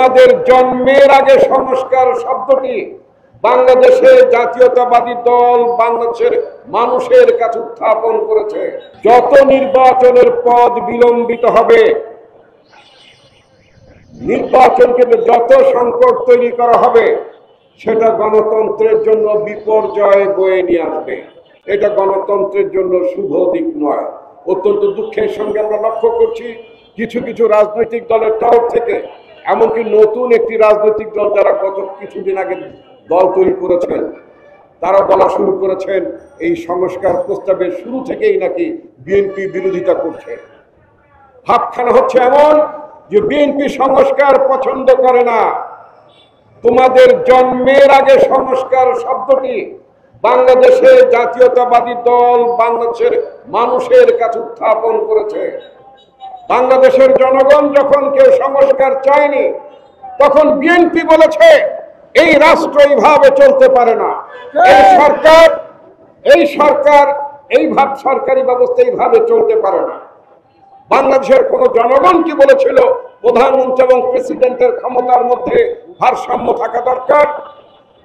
তোমাদের জন্মের আগে সংস্কার শব্দটি বাংলাদেশে জাতীয়তাবাদী দল বাংলাদেশের মানুষের কাছে উত্থাপন করেছে। যত নির্বাচনের পথ বিলম্বিত হবে, নির্বাচনকে যত সংকট তৈরি করা হবে, সেটা গণতন্ত্রের জন্য বিপর্যয় বয়ে নিয়ে আসবে। এটা গণতন্ত্রের জন্য শুভ দিক নয়। অত্যন্ত দুঃখের সঙ্গে আমরা লক্ষ্য করছি কিছু কিছু রাজনৈতিক দলের তরফ থেকে, এমনকি নতুন একটি রাজনৈতিক দল যারা গত কিছুদিন আগে দল তৈরি করেছেন, তারা বলা শুরু করেছেন এই সংস্কার প্রস্তাবের শুরু থেকেই নাকি বিএনপি বিরোধিতা করছে। ভাবখানা হচ্ছে এমন যে বিএনপি সংস্কার পছন্দ করে না। তোমাদের জন্মের আগে সংস্কার শব্দটি বাংলাদেশে জাতীয়তাবাদী দল বাংলাদেশের মানুষের কাছে উত্থাপন করেছে। বাংলাদেশের জনগণ যখন কেউ সংস্কার চায়নি, তখন বিএনপি বলেছে এই রাষ্ট্র এইভাবে চলতে পারে না, এই সরকার এইভাবে সরকারি ব্যবস্থা এইভাবে চলতে পারে না। বাংলাদেশের কোন জনগণ কি বলেছিল প্রধানমন্ত্রী এবং প্রেসিডেন্টের ক্ষমতার মধ্যে ভারসাম্য থাকা দরকার?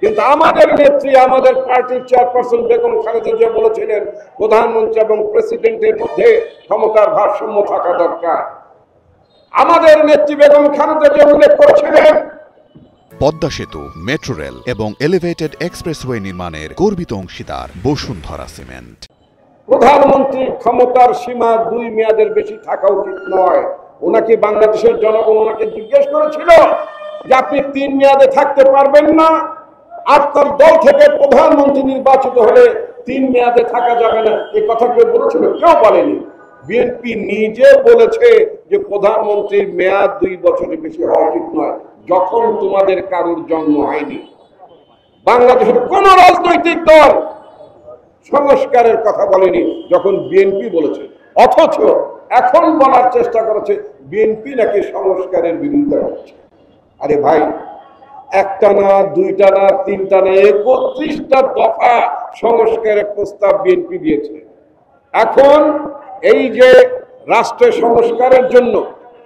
কিন্তু আমাদের নেত্রী, আমাদের পার্টির চেয়ারপারসন বেগম খালেদা জিয়া বলেছিলেন প্রধানমন্ত্রী এবং প্রেসিডেন্টের মধ্যে ক্ষমতার ভারসাম্য থাকা দরকার। আমাদের নেত্রী বেগম খালেদা জিয়া উল্লেখ করেছিলেন পদ্মা সেতু, মেট্রো রেল এবং এলিভেটেড এক্সপ্রেসওয়ে নির্মাণের গর্বিত অংশীদার বসুন্ধরা সিমেন্ট। প্রধানমন্ত্রীর ক্ষমতার সীমা 2 মেয়াদের বেশি থাকা উচিত নয়। ওনাকে বাংলাদেশের জনগণ ওনাকে জিজ্ঞেস করেছিল যে আপনি 3 মেয়াদে থাকতে পারবেন না, আপনার দল থেকে প্রধানমন্ত্রী নির্বাচিত হলে 3 মেয়াদে থাকা যাবে না, এই কথা কেউ বলেছিল? কেউ বলেনি। বিএনপি নিজে বলেছে যে প্রধানমন্ত্রীর মেয়াদ 2 বছরের বেশি হওয়া উচিত নয়, যখন তোমাদের কারোর জন্ম হয়নি। বাংলাদেশের কোন রাজনৈতিক দল সংস্কারের কথা বলেনি যখন বিএনপি বলেছে, অথচ এখন বলার চেষ্টা করেছে বিএনপি নাকি সংস্কারের বিরোধিতা করছে। আরে ভাই, একটা না, 2টা না, 3টা না, 31টা দফা সংস্কারের প্রস্তাব বিএনপি দিয়েছে। এখন এই যে রাষ্ট্রের সংস্কারের জন্য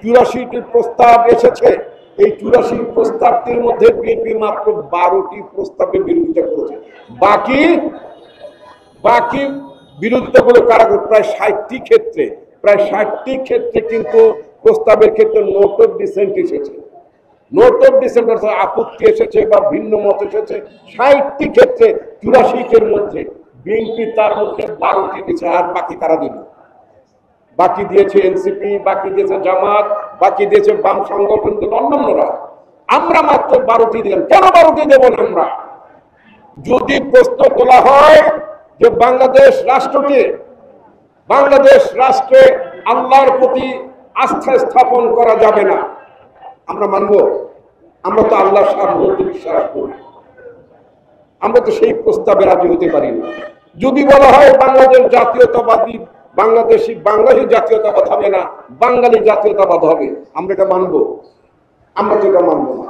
84টি প্রস্তাব এসেছে, এই 84 প্রস্তাবটির মধ্যে বিএনপি মাত্র 12টি প্রস্তাবের বিরোধিতা করেছে। বাকি বিরোধিতাগুলো কারা? প্রায় 60টি ক্ষেত্রে কিন্তু প্রস্তাবের ক্ষেত্রে নোট অফ ডিসেন্ট এসেছে। নোট অফ ডিসেন্ট অর্থাৎ আপত্তি এসেছে বা ভিন্ন মত এসেছে 60টি ক্ষেত্রে। 84-এর মধ্যে বিএনপি তার মধ্যে 12টি দিয়েছে। আর বাকি কারা দিল? বাকি দিয়েছে এনসিপি, বাকি দিয়েছে জামাত, বাকি দিয়েছে বাম সংগঠন, অন্যান্যরা। আমরা মাত্র 12টি দিলাম। কেন 12টি দেব না আমরা? যদি প্রশ্ন তোলা হয় যে বাংলাদেশ রাষ্ট্রে আল্লাহর প্রতি আস্থা স্থাপন করা যাবে না, আমরা মানব? আমরা তো আল্লাহর সার্বভৌমত্বে বিশ্বাস করি, আমরা তো সেই প্রস্তাবে রাজি হতে পারি না। যদি বলা হয় বাংলাদেশ জাতীয়তাবাদী, বাংলাদেশি জাতীয়তাবাদ হবে না, বাঙালি জাতীয়তাবাদ হবে, আমরা এটা মানবো? আমরা তো এটা মানবো না।